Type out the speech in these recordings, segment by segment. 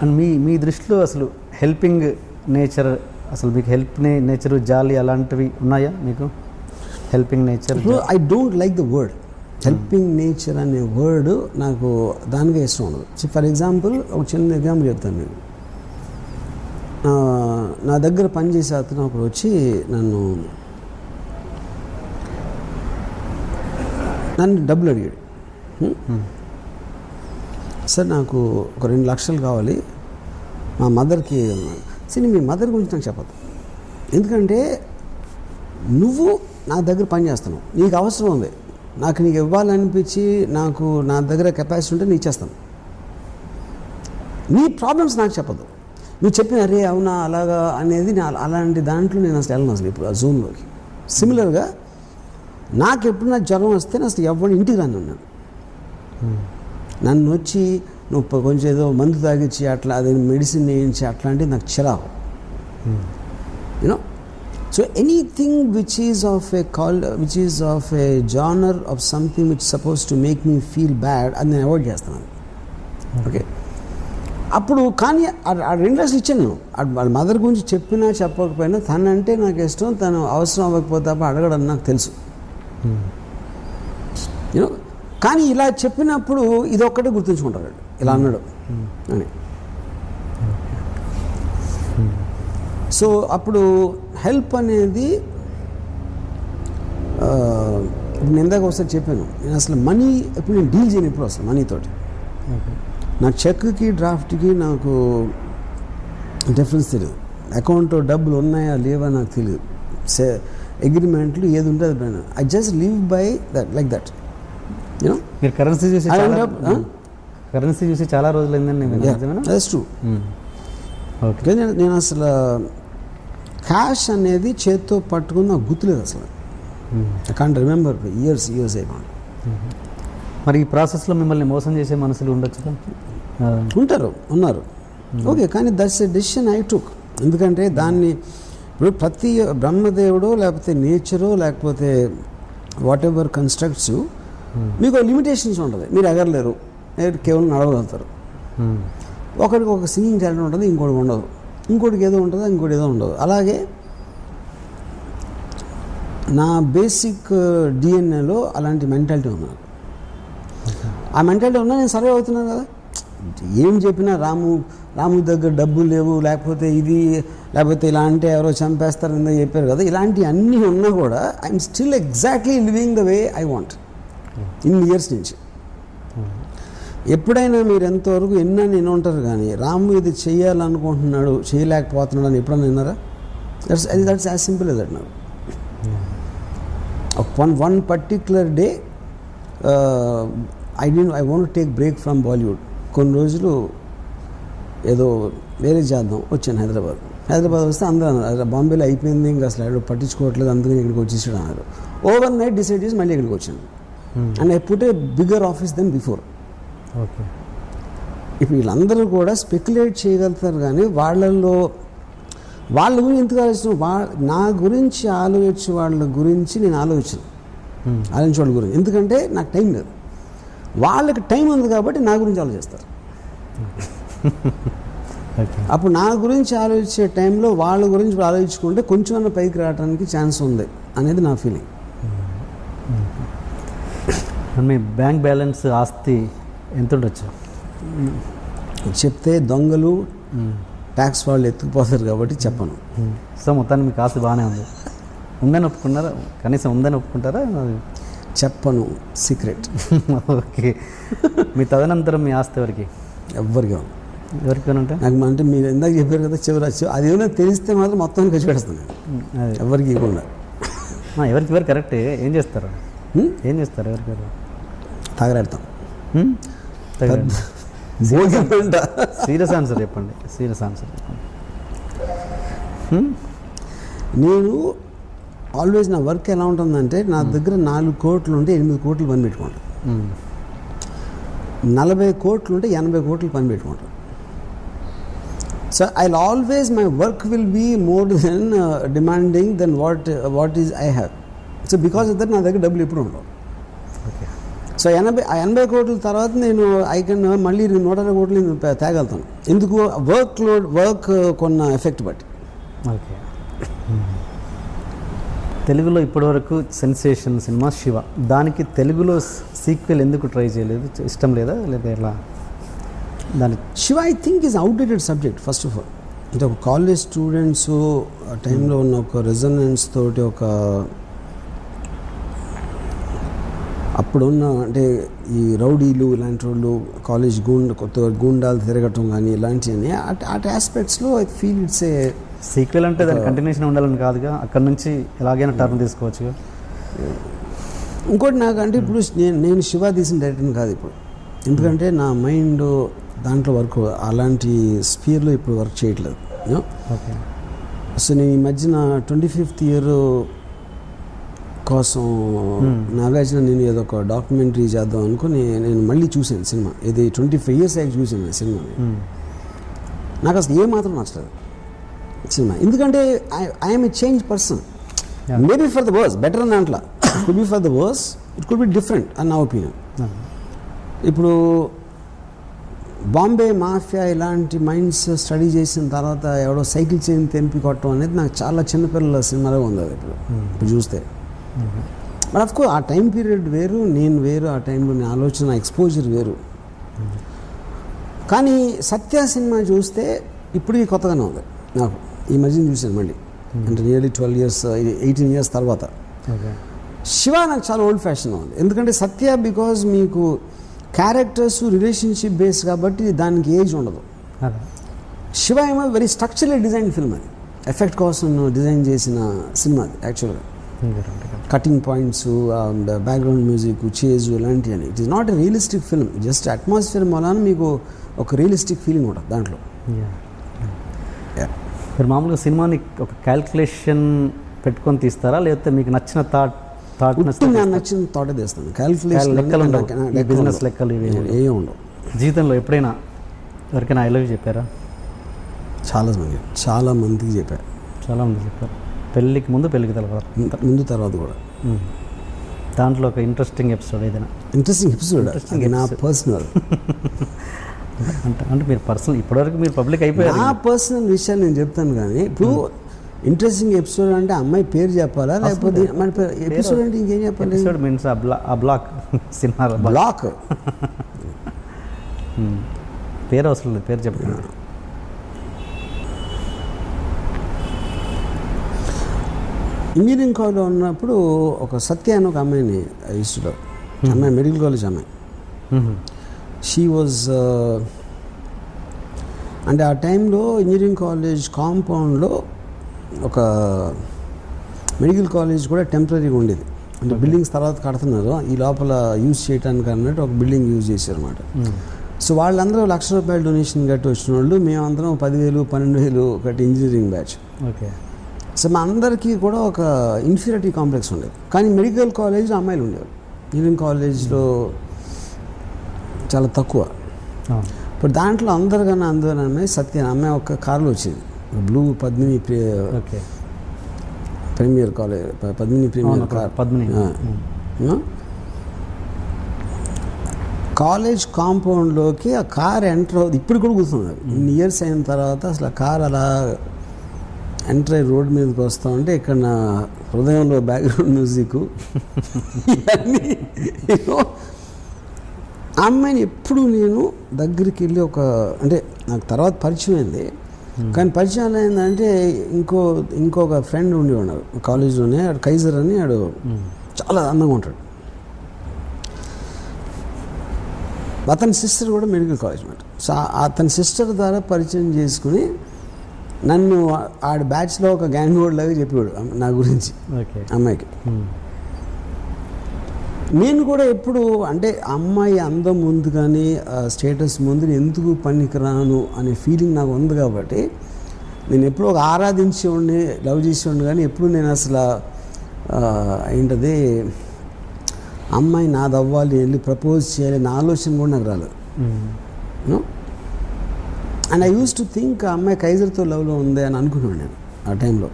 And మీ దృష్టిలో అసలు helping nature, అసలు మీకు నేచర్ జాలి అలాంటివి ఉన్నాయా మీకు? Helping nature, I don't like the word helping nature అనే వర్డ్, నాకు దానికే ఇష్టం ఉండదు. ఫర్ ఎగ్జాంపుల్ ఒక చిన్న ఎగ్జాంపుల్ చెప్తాను మీకు. నా దగ్గర పనిచేసే అతను ఒకరు వచ్చి నన్ను డబ్బులు అడిగాడు. సార్ నాకు ఒక 2 లక్షలు కావాలి, మా మదర్కి. సరే మీ మదర్ గురించి నాకు చెప్పదు, ఎందుకంటే నువ్వు నా దగ్గర పని చేస్తున్నావు, నీకు అవసరం ఉంది, నాకు నీకు ఇవ్వాలనిపించి నాకు నా దగ్గర కెపాసిటీ ఉంటే నేను ఇచ్చేస్తాను. నీ ప్రాబ్లమ్స్ నాకు చెప్పదు. నువ్వు చెప్పిన అరే అవునా అలాగా అనేది అలాంటి దాంట్లో నేను అసలు వెళ్ళను అసలు ఇప్పుడు ఆ జోన్లోకి. సిమిలర్గా నాకు ఎప్పుడు నాకు జ్వరం వస్తే నేను అసలు ఎవరిని ఇంటికి రాను అన్నాను. నన్ను వచ్చి నువ్వు కొంచెం ఏదో మందు తాగించి అట్లా అదే మెడిసిన్ వేయించి అట్లాంటివి నాకు చిరాకు. You know, so anything which is of A genre of something which suppose to make me feel bad అది నేను అవాయిడ్ చేస్తున్నాను. ఓకే, అప్పుడు కానీ ఆ 2 లక్షలు ఇచ్చాను నేను. వాళ్ళ మదర్ గురించి చెప్పినా చెప్పకపోయినా తనంటే నాకు ఇష్టం, తను అవసరం అవ్వకపోతే తప్ప అడగడం నాకు తెలుసు. యూనో, కానీ ఇలా చెప్పినప్పుడు ఇది ఒక్కటే గుర్తుంచుకుంటారు, ఇలా అన్నాడు అని. సో అప్పుడు హెల్ప్ అనేది నేను ఇందాక ఒకసారి చెప్పాను, నేను అసలు మనీ ఎప్పుడు నేను డీల్ చేయను ఎప్పుడు అసలు మనీతోటి. నా చెక్కి డ్రాఫ్ట్కి నాకు డిఫరెన్స్ తెలియదు, అకౌంట్లో డబ్బులు ఉన్నాయా లేవా నాకు తెలియదు, అగ్రిమెంట్లు ఏది ఉంటే అది పైన I just live by that like that. You know, మీరు కరెన్సీ చూసి చాలా రోజులు అయిందండి. That's true. ఓకే, నేను అసలు క్యాష్ అనేది చేత్తో పట్టుకుని నాకు గుర్తులేదు అసలు. ఐ కాంట్ రిమెంబర్ ఇయర్స్ అయిపోయింది. మరి ఈ ప్రాసెస్లో మిమ్మల్ని మోసం చేసే మనుషులు ఉండొచ్చు, ఉన్నారు. ఓకే, కానీ that's a decision I took. ఎందుకంటే దాన్ని ఇప్పుడు ప్రతి బ్రహ్మదేవుడో లేకపోతే నేచరో లేకపోతే వాట్ ఎవర్ కన్స్ట్రక్ట్స్ యూ, మీకు లిమిటేషన్స్ ఉంటుంది. మీరు ఎగరలేరు, కేవలం నడవగలుగుతారు. ఒకరికి ఒక సింగింగ్ టాలెంట్ ఉంటుంది, ఇంకోటి ఉండదు, ఇంకోటికి ఏదో ఉంటుంది, ఇంకోటి ఏదో ఉండదు. అలాగే నా బేసిక్ డిఎన్ఏలో అలాంటి మెంటాలిటీ ఉన్నారు. ఆ మెంటాలిటీ ఉన్నా నేను సర్వే అవుతున్నాను కదా. ఏం చెప్పినా రాము దగ్గర డబ్బులు లేవు, లేకపోతే ఇది, లేకపోతే ఇలా అంటే ఎవరో చంపేస్తారని చెప్పారు కదా, ఇలాంటివి అన్నీ ఉన్నా కూడా I'm still exactly living the way I want ఇన్ని ఇయర్స్ నుంచి. ఎప్పుడైనా మీరు ఎంతవరకు ఎన్నో ఉంటారు, కానీ రాము ఇది చేయాలనుకుంటున్నాడు చేయలేకపోతున్నాడు అని ఎప్పుడైనా విన్నారా? That's as simple as that now. One particular day I want to take break from Bollywood. కొన్ని రోజులు ఏదో వేరే చేద్దాం వచ్చాను హైదరాబాద్ వస్తే అందరూ అన్నారు బాంబేలో అయిపోయింది, ఇంకా అసలు పట్టించుకోవట్లేదు, అందుకని ఇక్కడికి వచ్చేసాడు అన్నారు. ఓవర్ నైట్ డిసైడ్ చేసి మళ్ళీ ఇక్కడికి వచ్చాను. And I put a bigger office then before. Okay, ఇప్పుడు వీళ్ళందరూ కూడా స్పెక్యులేట్ చేయగలుగుతారు, కానీ వాళ్ళ గురించి ఎందుకు ఆలోచించడం, నా గురించి ఆలోచించే వాళ్ళ గురించి నేను ఆలోచించే వాళ్ళ గురించి, ఎందుకంటే నాకు టైం లేదు. వాళ్ళకి టైం ఉంది కాబట్టి నా గురించి ఆలోచిస్తారు. అప్పుడు నా గురించి ఆలోచించే టైంలో వాళ్ళ గురించి ఆలోచించుకుంటే కొంచెం పైకి రావడానికి ఛాన్స్ ఉంది అనేది నా ఫీలింగ్. మీ బ్యాంక్ బ్యాలెన్స్ ఆస్తి ఎంత ఉండొచ్చు చెప్తే దొంగలు ట్యాక్స్ వాళ్ళు ఎత్తుకుపోతారు కాబట్టి చెప్పను. సో మొత్తాన్ని మీకు ఆస్తి బాగానే ఉంది, ఉందని ఒప్పుకున్నారా? కనీసం ఉందని ఒప్పుకుంటారా? చెప్పను, సీక్రెట్. ఓకే, మీ తదనంతరం మీ ఆస్తి ఎవరికి ఉంటాయి? నాకు అంటే మీరు ఇందాక చెప్పారు కదా చివరి అది ఏమైనా తెలిస్తే మాత్రం మొత్తం ఖర్చు పెడతాను, ఎవరికి ఇవ్వకుండా. ఎవరికి కరెక్ట్. ఏం చేస్తారు ఎవరికి? తాగరాడతాం. సీరియస్ ఆన్సర్ చెప్పండి. నేను ఆల్వేస్ నా వర్క్ ఎలా ఉంటుందంటే, నా దగ్గర 4 కోట్లు ఉంటే 8 కోట్లు పని పెట్టుకుంటాను, 40 కోట్లు ఉంటే 80 కోట్లు పని పెట్టుకుంటాను. So I always my work will be more than demanding than what is I have. So because of that నా దగ్గర డబ్బులు ఎప్పుడు ఉండవు. సో 80 కోట్ల తర్వాత నేను మళ్ళీ 120 కోట్లు నేను తేగలుగుతాను. ఎందుకు? వర్క్ కొన్న ఎఫెక్ట్ బట్టి. ఓకే. తెలుగులో ఇప్పటివరకు సెన్సేషన్ సినిమా శివ, దానికి తెలుగులో సీక్వెల్ ఎందుకు ట్రై చేయలేదు? ఇష్టం లేదా ఎలా? దాని Shiva I think is outdated subject first of all. అంటే ఒక కాలేజ్ స్టూడెంట్స్ ఆ టైంలో ఉన్న ఒక రెజొనెన్స్ తోటి ఒక అప్పుడున్న అంటే ఈ రౌడీలు ఇలాంటి వాళ్ళు కాలేజ్ గూండాలు తిరగటం కానీ ఇలాంటివన్నీ అటు ఆస్పెక్ట్స్లో I feel it's a sequel. అంటే దాని కంటిన్యూషన్ ఉండాలని కాదుగా, అక్కడ నుంచి ఎలాగైనా టర్న్ తీసుకోవచ్చుగా. ఇంకోటి నాకంటే ఇప్పుడు నేను శివ తీసిన డైరెక్టర్ని కాదు ఇప్పుడు, ఎందుకంటే నా మైండ్ దాంట్లో వర్క్ అలాంటి స్పీర్లో ఇప్పుడు వర్క్ చేయట్లేదు. ఓకే. సో నేను ఈ మధ్యన 25th ఇయర్ కోసం నాగార్జున నేను ఏదో ఒక డాక్యుమెంటరీ చేద్దాం అనుకుని నేను మళ్ళీ చూశాను సినిమా. ఇది 25 years అయ్యాక చూశాను సినిమాని. నాకు అసలు ఏమాత్రం నచ్చలేదు సినిమా, ఎందుకంటే I'm a change person. Maybe for the worse, better అని అంట్లా, it could be for the worse, it could be different అని నా ఒపీనియన్. ఇప్పుడు బాంబే మాఫియా ఇలాంటి మైండ్స్ స్టడీ చేసిన తర్వాత ఎవడో సైకిల్ చైన్ తెంపి కొట్టడం అనేది నాకు చాలా చిన్నపిల్లల సినిమాలో ఉంది. అది ఇప్పుడు చూస్తే బట్ ఆఫ్ కోర్స్ ఆ టైం పీరియడ్ వేరు, నేను వేరు, ఆ టైంలో నేను ఆలోచన ఎక్స్పోజర్ వేరు. కానీ సత్య సినిమా చూస్తే ఇప్పటికీ కొత్తగానే ఉంది నాకు. ఈ మధ్యన చూశాను మళ్ళీ, అంటే నియర్లీ 12 years 18 years తర్వాత. శివ నాకు చాలా ఓల్డ్ ఫ్యాషన్ ఉంది, ఎందుకంటే సత్య బికాజ్ మీకు క్యారెక్టర్స్ రిలేషన్షిప్ బేస్ కాబట్టి దానికి ఏజ్ ఉండదు. శివ ఏమో వెరీ స్ట్రక్చరలీ డిజైన్ ఫిల్మ్, అది ఎఫెక్ట్ కోసం డిజైన్ చేసిన సినిమా అది యాక్చువల్గా. Cutting points, background music, chase ఇలాంటివన్నీ. It is not a realistic film, just atmosphere వలన మీకు ఒక రియలిస్టిక్ ఫీలింగ్ ఉంటుంది దాంట్లో. మీరు మామూలుగా సినిమాని ఒక క్యాల్కులేషన్ పెట్టుకొని తీస్తారా, లేకపోతే మీకు నచ్చిన థాట్ నచ్చిన థాటే తీస్తాను. క్యాల్కులేషన్ బిజినెస్ లెక్కలు ఇవి ఏమి ఉండవు. జీవితంలో ఎప్పుడైనా ఎవరికైనా ఐ లవ్ యూ చెప్పారా? చాలా మందికి చెప్పారు. చాలామంది చెప్పారు. పెళ్ళికి ముందు, పెళ్ళికి తర్వాత కూడా. దాంట్లో ఒక ఇంట్రెస్టింగ్ ఎపిసోడ్ ఏదైనా? ఇంట్రెస్టింగ్ ఎపిసోడ్ నా పర్సనల్ అంటే మీరు పర్సనల్ ఇప్పటివరకు మీరు పబ్లిక్ అయిపోయారు. నా పర్సనల్ విషయాలు నేను చెప్తాను, కానీ ఇప్పుడు ఇంట్రెస్టింగ్ ఎపిసోడ్ అంటే అమ్మాయి పేరు చెప్పాలా, లేకపోతే మన ఎపిసోడ్ అంటే ఇంకేం చెప్పాలి? ఎపిసోడ్ మీన్స్ ఆ బ్లాక్ సినిమా బ్లాక్ పేరు అవసరం లేదు, పేరు చెప్పండి. ఇంజనీరింగ్ కాలేజ్లో ఉన్నప్పుడు ఒక సత్య అని ఒక అమ్మాయిని ఇష్టం. అమ్మాయి మెడికల్ కాలేజ్ అమ్మాయి. షీ వాజ్ అంటే ఆ టైంలో ఇంజనీరింగ్ కాలేజ్ కాంపౌండ్లో ఒక మెడికల్ కాలేజ్ కూడా టెంపరీగా ఉండేది. అంటే బిల్డింగ్స్ తర్వాత కడుతున్నారు, ఈ లోపల యూజ్ చేయడానికి అన్నట్టు ఒక బిల్డింగ్ యూజ్ చేశారు అనమాట. సో వాళ్ళందరూ ₹1,00,000 డొనేషన్ కట్టి వచ్చిన వాళ్ళు, మేమందరం 10,000 12,000 కట్టి ఇంజనీరింగ్ బ్యాచ్. ఓకే. సో మా అందరికీ కూడా ఒక ఇన్ఫీరియారిటీ కాంప్లెక్స్ ఉండేది. కానీ మెడికల్ కాలేజ్లో అమ్మాయిలు ఉండేవారు, ఇంజనీరింగ్ కాలేజ్లో చాలా తక్కువ. ఇప్పుడు దాంట్లో అందరికన్నా అమ్మాయి సత్య అమ్మాయి ఒక కారులో వచ్చేది, blue Padmini Premier college, Padmini Premier car. College కాంపౌండ్లోకి ఆ కార్ ఎంటర్ అవుతుంది. ఇప్పుడు కూడా కూర్చున్నారు, ఇన్ని ఇయర్స్ అయిన తర్వాత అసలు ఆ కార్ అలా ఎంటర్ అయ్యి రోడ్ మీదకి వస్తూ ఉంటే ఇక్కడ నా హృదయంలో బ్యాక్గ్రౌండ్ మ్యూజిక్ ఇవన్నీ. ఆ అమ్మాయిని ఎప్పుడు నేను దగ్గరికి వెళ్ళి అంటే నాకు తర్వాత పరిచయం అయింది, కానీ పరిచయం ఏంటంటే ఇంకొక ఫ్రెండ్ ఉండి ఉన్నాడు కాలేజ్లోనే, ఆడు కైజర్ అని, ఆడు చాలా అందంగా ఉంటాడు. అతని సిస్టర్ కూడా మెడికల్ కాలేజ్ మాట. సో అతని సిస్టర్ ద్వారా పరిచయం చేసుకుని నన్ను ఆడ బ్యాచ్లో ఒక గ్యాంగ్ వార్డ్ లాగా చెప్పాడు నా గురించి అమ్మాయికి. నేను కూడా ఎప్పుడు అంటే అమ్మాయి అందం ముందు కానీ స్టేటస్ ముందు ఎందుకు పనికిరాను అనే ఫీలింగ్ నాకు ఉంది కాబట్టి నేను ఎప్పుడు ఒక ఆరాధించేవాడిని, లవ్ చేసేవాడిని, కానీ ఎప్పుడు నేను అసలు ఏంటది అమ్మాయి నాది అవ్వాలి, వెళ్ళి ప్రపోజ్ చేయాలి నా ఆలోచన కూడా నాకు రాలేదు. And I use to think ఆ అమ్మాయి కైజర్తో లవ్లో ఉంది అని అనుకున్నాను నేను ఆ టైంలో.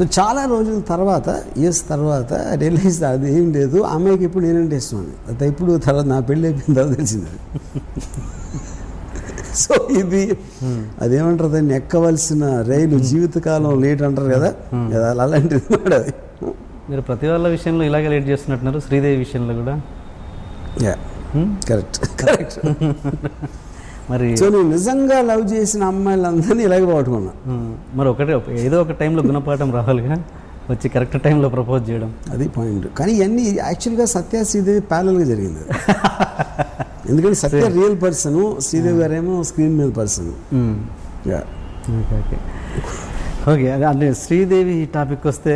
సో చాలా రోజుల తర్వాత ఇయర్స్ తర్వాత రియలైజ్ అది ఏం లేదు, అమ్మాయికి ఇప్పుడు నేనంటే ఇష్టం అని. అది ఇప్పుడు తర్వాత నా పెళ్ళి అయిపోయిన తర్వాత తెలిసింది. సో ఇది అదేమంటారు, దాన్ని ఎక్కవలసిన రైలు జీవితకాలం లేట్ అంటారు కదా, అలాంటిది మాట అది. మీరు ప్రతి వాళ్ళ విషయంలో ఇలాగే లేట్ చేస్తున్నట్టున్నారు, శ్రీదేవి విషయంలో కూడా. కరెక్ట్. మరి సో నేను నిజంగా లవ్ చేసిన అమ్మాయిలందరినీ ఇలాగే పట్టుకున్నా. మరి ఏదో ఒక టైంలో గుణపాఠం రావాలిగా, వచ్చి కరెక్ట్ టైంలో ప్రపోజ్ చేయడం, అది పాయింట్. కానీ ఇవన్నీ యాక్చువల్గా సత్య శ్రీదేవి ప్యారల్గా జరిగింది. ఎందుకంటే సత్య రియల్ పర్సన్, శ్రీదేవి గారేమో స్క్రీన్ మీద పర్సన్. ఓకే అంటే శ్రీదేవి టాపిక్ వస్తే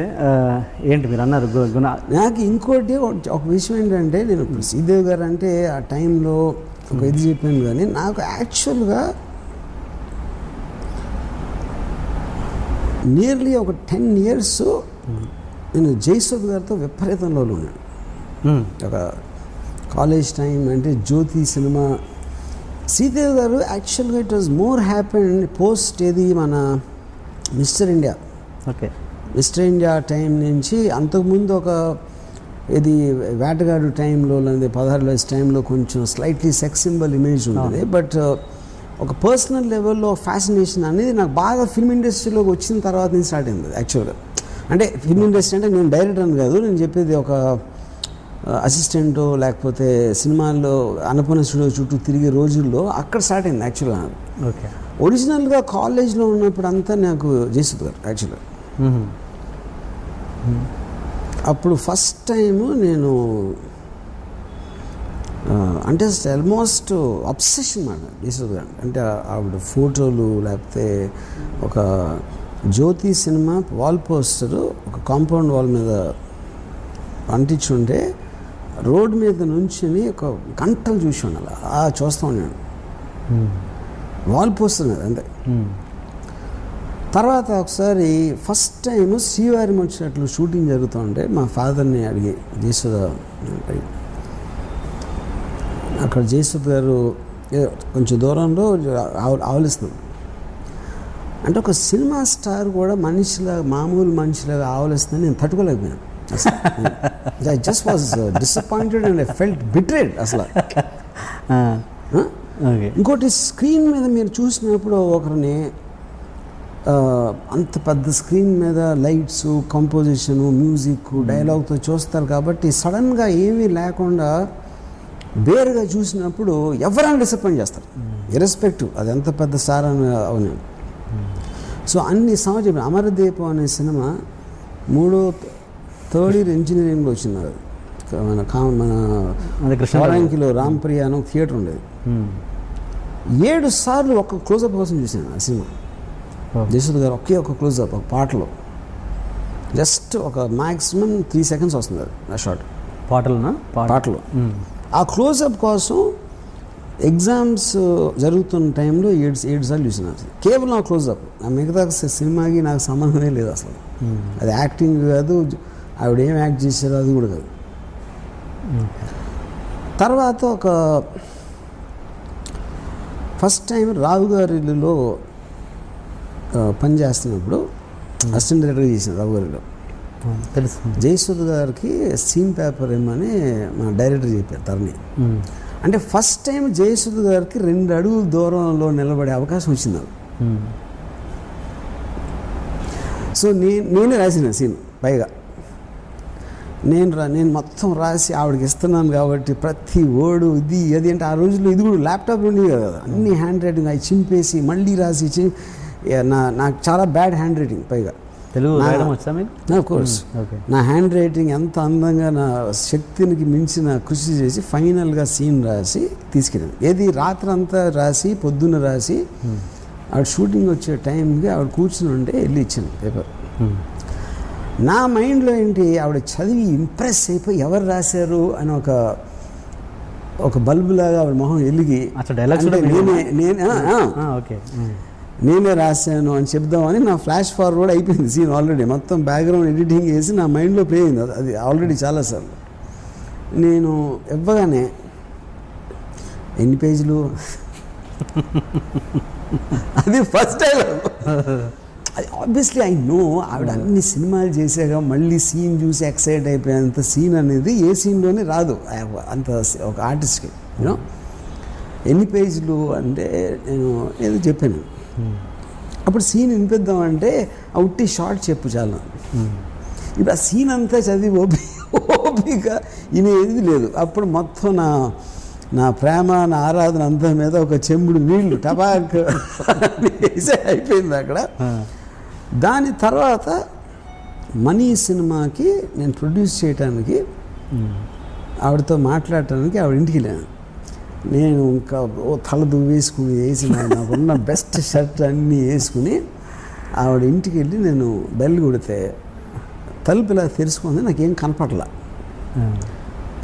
ఏంటి మీరు అన్నారు గుణ. నాకు ఇంకోటి ఒక విషయం ఏంటంటే, నేను శ్రీదేవి గారు అంటే ఆ టైంలో ఒక ఇది చెప్పాను, కానీ నాకు యాక్చువల్గా నియర్లీ ఒక 10 years నేను జయసుధ్ గారితో విపరీతంలో ఉన్నాను. ఒక కాలేజ్ టైం అంటే జ్యోతి సినిమా. శ్రీదేవి గారు యాక్చువల్గా it was more happen post ఏది మన mister India. Okay, mister India time నుంచి అంతకుముందు ఒక ఇది వేటగాడు టైంలో లేదా 16 వయసు టైంలో కొంచెం స్లైట్లీ సెక్స్ సింబల్ ఇమేజ్ ఉంటుంది. బట్ ఒక పర్సనల్ లెవెల్లో ఫ్యాసినేషన్ అనేది నాకు బాగా ఫిల్మ్ ఇండస్ట్రీలోకి వచ్చిన తర్వాత నుంచి స్టార్ట్ అయింది యాక్చువల్గా. అంటే ఫిల్మ్ ఇండస్ట్రీ అంటే నేను డైరెక్టర్ అని కాదు, నేను చెప్పేది ఒక అసిస్టెంట్ లేకపోతే సినిమాల్లో అన్నపూర్ణ స్టూడియో చుట్టూ తిరిగే రోజుల్లో అక్కడ స్టార్ట్ అయింది యాక్చువల్గా. ఓకే, ఒరిజినల్గా కాలేజ్లో ఉన్నప్పుడు అంతా నాకు జయసుధ్ గారు యాక్చువల్గా. అప్పుడు ఫస్ట్ టైము నేను అంటే ఆల్మోస్ట్ అబ్సెషన్ మాట జయసుధ్ గారు అంటే. ఆవిడ ఫోటోలు లేకపోతే ఒక జ్యోతి సినిమా వాల్ పోస్టర్ ఒక కాంపౌండ్ వాల్ మీద అంటించుంటే రోడ్ మీద నుంచుని ఒక గంటలు చూసి ఉండాలి, చూస్తూ ఉన్నాను. వాల్ పోస్టర్ మీద అంతే. తర్వాత ఒకసారి ఫస్ట్ టైం శ్రీవారి వచ్చినట్లు షూటింగ్ జరుగుతూ ఉంటే మా ఫాదర్ని అడిగి జయసుధ అక్కడ జయసుధ్ గారు కొంచెం దూరంలో ఆవలిస్తుంది. అంటే ఒక సినిమా స్టార్ కూడా మనిషిలాగా మామూలు మనిషిలాగా ఆవలిస్తుందని నేను తట్టుకోలేకపోయాను. I just was disappointed and I felt betrayed అసలు. ఇంకోటి స్క్రీన్ మీద మీరు చూసినప్పుడు ఒకరిని అంత పెద్ద స్క్రీన్ మీద లైట్స్, కంపోజిషను, మ్యూజిక్, డైలాగ్తో చూస్తారు కాబట్టి సడన్గా ఏమీ లేకుండా బేరుగా చూసినప్పుడు ఎవరైనా డిసప్పాయింట్ చేస్తారు, ఇర్రెస్పెక్టివ్ అది ఎంత పెద్ద స్టార్ అని అవును. సో అన్ని సంవత్సరం అమరదీపం అనే సినిమా థర్డ్ ఇయర్ ఇంజనీరింగ్లో వచ్చింది. అది మన కృష్ణారాంకిలో రాంప్రియ అని ఒక థియేటర్ ఉండేది. 7 సార్లు ఒక క్లోజప్ కోసం చూసాను ఆ సినిమా. జయసుధ్ గారు ఒకే ఒక క్లోజప్ ఒక పాటలో, జస్ట్ ఒక మ్యాక్సిమం 3 seconds వస్తుంది అది ఆ షాట్ పాటలో. ఆ క్లోజప్ కోసం ఎగ్జామ్స్ జరుగుతున్న టైంలో 7 సార్లు చూసినాను కేవలం ఆ క్లోజప్. ఆ మిగతా సినిమాకి నాకు సంబంధమే లేదు అసలు. అది యాక్టింగ్ కాదు, ఆవిడ ఏం యాక్ట్ చేశారో అది కూడా కాదు. తర్వాత ఒక ఫస్ట్ టైం రావు గారి ఇల్లులో పని చేస్తున్నప్పుడు అసిస్టెంట్ డైరెక్టర్గా చేసిన రావు గారిలో తెలుసు. జయసుధ్ గారికి సీన్ పేపర్ ఏమని మా డైరెక్టర్ చెప్పారు తరణి. అంటే ఫస్ట్ టైం జయసుధ్ గారికి 2 అడుగుల దూరంలో నిలబడే అవకాశం వచ్చింది. సో నేనే రాసిన సీన్ పైగా నేను మొత్తం రాసి ఆవిడకి ఇస్తున్నాను కాబట్టి ప్రతి వర్డు ఇది అది అంటే ఆ రోజుల్లో ఇది కూడా ల్యాప్టాప్ ఉండేది కదా, అన్ని హ్యాండ్ రైటింగ్ అవి చింపేసి మళ్ళీ రాసి నాకు చాలా బ్యాడ్ హ్యాండ్ రైటింగ్ పైగా. తెలుగు రాయడం వచ్చా మీకు? Of course. నా హ్యాండ్ రైటింగ్ ఎంత అందంగా నా శక్తికి మించిన కృషి చేసి ఫైనల్గా సీన్ రాసి తీసుకెళ్ళాను. ఏది రాత్రి అంతా రాసి పొద్దున్న రాసి ఆవిడ షూటింగ్ వచ్చే టైంకి ఆవిడ కూర్చుని ఉంటే వెళ్ళి ఇచ్చాను పేపర్. నా మైండ్లో ఏంటి, ఆవిడ చదివి ఇంప్రెస్ అయిపోయి ఎవరు రాశారు అని ఒక బల్బులాగా ఆవిడ మొహం వెలిగి నేనే రాశాను అని చెప్దామని నా ఫ్లాష్ ఫార్వర్డ్ అయిపోయింది సీన్. ఆల్రెడీ మొత్తం బ్యాక్గ్రౌండ్ ఎడిటింగ్ చేసి నా మైండ్లో ప్లే అయింది అది ఆల్రెడీ చాలాసార్లు. నేను ఇవ్వగానే ఎన్ని పేజీలు అది ఫస్ట్ టైం అది ఆబ్వియస్లీ ఐ నో ఆవిడ అన్ని సినిమాలు చేసాక మళ్ళీ సీన్ చూసి ఎక్సైట్ అయిపోయేంత సీన్ అనేది ఏ సీన్లోనే రాదు అంత ఒక ఆర్టిస్ట్కి యూనో. ఎన్ని పేజీలు అంటే నేను ఏదో చెప్పాను, అప్పుడు సీన్ వినిపిద్దామంటే ఆ ఉట్టి షార్ట్ చెప్పు చాలా. ఇప్పుడు ఆ సీన్ అంతా చదివి ఓపిక ఏది లేదు. అప్పుడు మొత్తం నా ప్రేమ నా ఆరాధన అంతా మీద ఒక చెంబుడు నీళ్లు టబాక్ వేసే అయిపోయింది అక్కడ. దాని తర్వాత మనీ సినిమాకి నేను ప్రొడ్యూస్ చేయడానికి ఆవిడతో మాట్లాడటానికి ఆవిడ ఇంటికి వెళ్ళాను. నేను ఇంకా తల దువ్వేసుకుని వేసి నాకున్న బెస్ట్ షర్ట్ అన్నీ వేసుకుని ఆవిడ ఇంటికి వెళ్ళి నేను బెల్ కొడితే తలుపు ఇలా తెరుచుకుంది. నాకేం కనపడలా.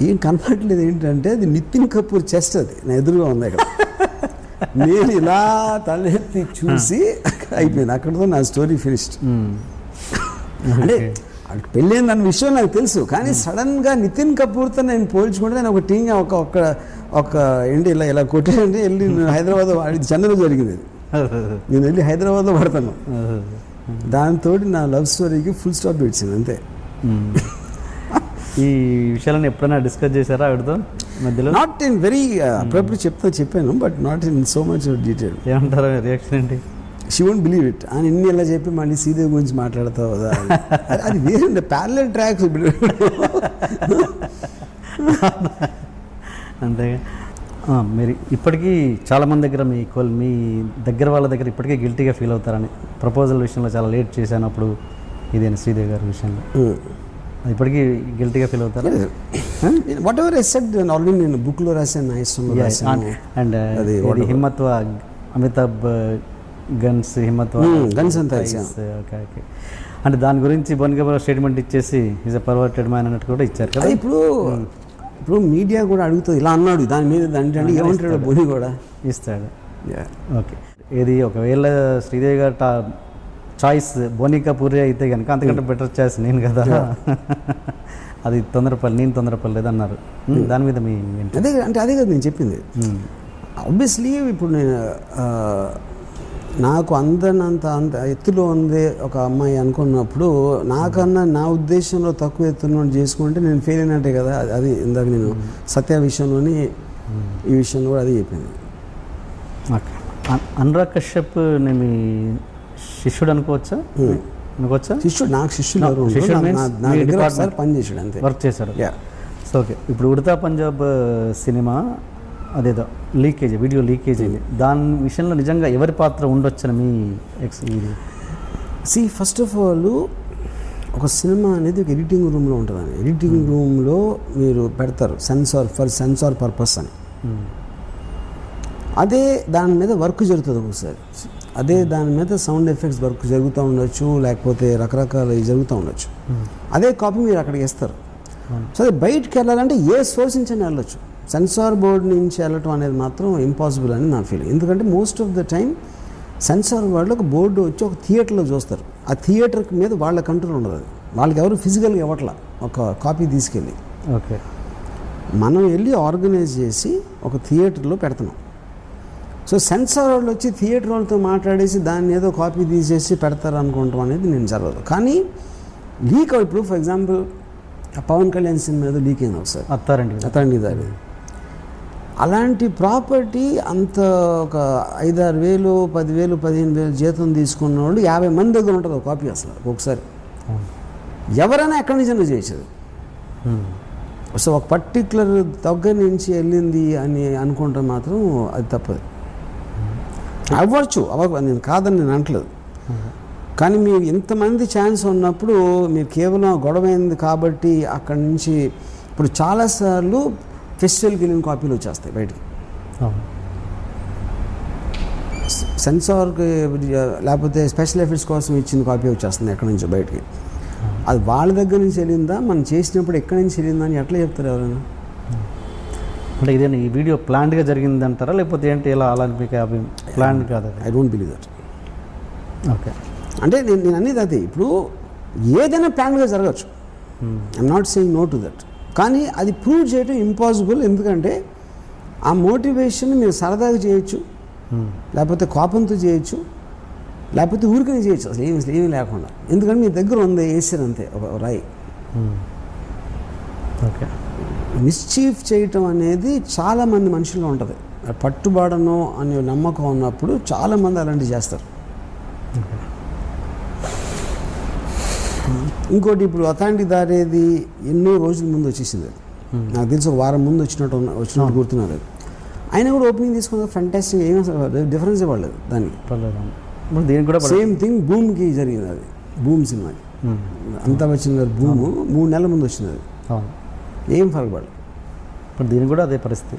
ఏం కనపడలేదు ఏంటంటే అది నితిన్ కపూర్ చెస్ట్, అది నా ఎదురుగా ఉంది అక్కడ. నేను ఇలా తలెత్తి చూసి అయిపోయింది, అక్కడితో నా స్టోరీ ఫినిష్డ్. అంటే పెళ్ళైంది అన్న విషయం నాకు తెలుసు, కానీ సడన్గా నితిన్ కపూర్తో నేను పోల్చుకుంటే నేను ఒక టీంగా ఒక ఏంటి ఇలా కొట్టేయండి వెళ్ళి హైదరాబాద్ చెన్నైలో జరిగింది. నేను వెళ్ళి హైదరాబాద్లో పడతాను. దాంతో నా లవ్ స్టోరీకి ఫుల్ స్టాప్ పెట్టింది అంతే. ఈ విషయాలను ఎప్పుడైనా డిస్కస్ చేశారా ఆవిడతో మధ్యలో? నాట్ ఇన్ వెరీ అప్పుడప్పుడు చెప్పాను, but not in so much detail. ఏమంటారా రియాక్షన్ ఏంటి? She won't believe it. అని ఇన్ని ఇలా చెప్పి మళ్ళీ శ్రీదేవి గురించి మాట్లాడతావు కదా, అది వేరే ప్యారలల్ ట్రాక్స్. అంతేగా. మీరు ఇప్పటికీ చాలామంది దగ్గర మీ దగ్గర వాళ్ళ దగ్గర ఇప్పటికీ గిల్టీగా ఫీల్ అవుతారని, ప్రపోజల్ విషయంలో చాలా లేట్ చేశాను అప్పుడు ఇదేనా శ్రీదేవి గారి విషయంలో ఇప్పటికీ గిల్టీగా ఫీల్ అవుతారా? What ever I said already నేను బుక్లో రాశాను, నా ఇష్టంలో రాశాను. అండ్ హిమ్మత్వ అమితాబ్ గన్స్ గన్స్ అంతా ఓకే ఓకే. అంటే దాని గురించి బోనిగా స్టేట్మెంట్ ఇచ్చేసి ఈజ్ అ పర్వర్టెడ్ మ్యాన్ అన్నట్టు కూడా ఇచ్చారు కదా. ఇప్పుడు మీడియా కూడా అడుగుతుంది ఇలా అన్నాడు దాని మీద, అంటే ఏమంటాడు బోని కూడా ఇస్తాడు. ఓకే. ఏది ఒకవేళ శ్రీదేవి గారు చాయిస్ బోనికా పూరి అయితే కనుక అంతకంటే బెటర్ చాయిస్ నేను కదా, అది నేను తొందరపడలేదు అన్నారు. దాని మీద మీ అదే కదా నేను చెప్పింది. ఆబ్వియస్లీ ఇప్పుడు నేను నాకు అంత ఎత్తులో ఉంది ఒక అమ్మాయి అనుకున్నప్పుడు నాకన్నా నా ఉద్దేశంలో తక్కువ ఎత్తున చేసుకుంటే నేను ఫెయిల్ అయినట్టే కదా. అది ఇందాక నేను సత్య విషయంలోని ఈ విషయంలో కూడా అది చెప్పింది. అనురాగ్ కశ్యప్ నేను శిష్యుడు అనుకోవచ్చా? శిష్యుడు నాకు శిష్యుడు పని చేసాడు అంతే, వర్క్ చేశాడు. So okay. ఇప్పుడు ఉడతా పంజాబ్ సినిమా అదేదో వీడియో లీకేజ్ అయింది. దాని విషయంలో నిజంగా ఎవరి పాత్ర ఉండొచ్చని మీ ఫస్ట్ ఆఫ్ ఆల్ ఒక సినిమా అనేది ఒక ఎడిటింగ్ రూమ్లో ఉంటుందని, ఎడిటింగ్ రూమ్లో మీరు పెడతారు సెన్సార్ పర్పస్ అని. అదే దాని మీద వర్క్ జరుగుతుంది ఒకసారి, అదే దాని మీద సౌండ్ ఎఫెక్ట్స్ వర్క్ జరుగుతూ ఉండొచ్చు, లేకపోతే రకరకాల జరుగుతూ ఉండొచ్చు. అదే కాపీ మీరు అక్కడికి వేస్తారు. సో అది బయటకు వెళ్ళాలంటే ఏ సోర్స్ నుంచి అయినా వెళ్ళొచ్చు. సెన్సార్ బోర్డ్ నుంచి వెళ్ళటం అనేది మాత్రం ఇంపాసిబుల్ అని నా ఫీలింగ్. ఎందుకంటే most of the time censor వాళ్ళు ఒక బోర్డు వచ్చి ఒక థియేటర్లో చూస్తారు. ఆ థియేటర్ మీద వాళ్ళ కంట్రోల్ ఉండదు, అది వాళ్ళకి ఎవరు ఫిజికల్గా ఇవ్వట్లా ఒక కాపీ తీసుకెళ్ళి. ఓకే. మనం వెళ్ళి ఆర్గనైజ్ చేసి ఒక థియేటర్లో పెడుతున్నాం. సో సెన్సార్ వాళ్ళు వచ్చి థియేటర్ వాళ్ళతో మాట్లాడేసి దాన్ని ఏదో కాపీ తీసేసి పెడతారు అనుకుంటాం అనేది నేను జరగదు. కానీ లీక్ ఇప్పుడు for example Pawan Kalyan cinema ఏదో లీక్ అయింది ఒకసారి, అత్తారండి దారి. అలాంటి ప్రాపర్టీ అంత ఒక 5-6 వేలు 10,000 15,000 జీతం తీసుకున్న వాళ్ళు 50 మంది దగ్గర ఉంటుంది ఒక కాపీ. అసలు ఒకసారి ఎవరైనా ఎక్కడి నుంచి చేసేది. సో ఒక పర్టిక్యులర్ దగ్గర నుంచి వెళ్ళింది అని అనుకుంటే మాత్రం అది తప్పదు. అవ్వచ్చు, నేను కాదని నేను అనట్లేదు. కానీ మీరు ఇంతమంది ఛాన్స్ ఉన్నప్పుడు మీరు కేవలం గొడవైంది కాబట్టి అక్కడి నుంచి ఇప్పుడు చాలాసార్లు ఫెస్టివల్కి వెళ్ళిన కాపీలు వచ్చేస్తాయి బయటికి. సెన్సార్కి లేకపోతే స్పెషల్ ఎఫెక్ట్స్ కోసం ఇచ్చిన కాపీ వచ్చేస్తుంది ఎక్కడి నుంచో బయటికి. అది వాళ్ళ దగ్గర నుంచి వెళ్ళిందా, మనం చేసినప్పుడు ఎక్కడి నుంచి వెళ్ళిందా అని ఎట్లా చెప్తారు ఎవరైనా? అంటే ఇదే ఈ వీడియో ప్లాన్డ్గా జరిగింది అంటారా, లేకపోతే ఏంటి ఇలా అలా ప్లాన్ కాదు? I don't believe that. Okay. అంటే నేను అనేది అదే, ఇప్పుడు ఏదైనా ప్లాన్గా జరగచ్చు, I'm not saying no to that. కానీ అది ప్రూవ్ చేయడం ఇంపాసిబుల్. ఎందుకంటే ఆ మోటివేషన్ మీరు సరదాగా చేయొచ్చు, లేకపోతే కోపంతో చేయొచ్చు, లేకపోతే ఊరికనే చేయొచ్చు అసలు ఏమీ లేకుండా. ఎందుకంటే మీ దగ్గర ఉంది వేసారు అంతే ఒక రాయి. ఓకే. మిస్చీఫ్ చేయటం అనేది చాలామంది మనుషుల్లో ఉంటుంది. పట్టుబడను అనే నమ్మకం ఉన్నప్పుడు చాలామంది అలాంటివి చేస్తారు. ఇంకోటి ఇప్పుడు అథాంటిక్ దారేది ఎన్నో రోజుల ముందు వచ్చేసింది. నాకు తెలిసి ఒక వారం ముందు వచ్చినట్టు గుర్తున్నారు. అయినా కూడా ఓపెనింగ్ తీసుకున్న ఫెంటాస్టిక్, ఏమీ డిఫరెన్స్ ఇవ్వలేదు దానికి. దీనికి కూడా సేమ్ థింగ్ భూమికి జరిగింది. అది భూమి సినిమాకి అమితాబ్ బచ్చన్ గారు భూము 3 నెలల ముందు వచ్చింది. అది ఏం ఫరక పడలేదు. ఇప్పుడు దీనికి కూడా అదే పరిస్థితి.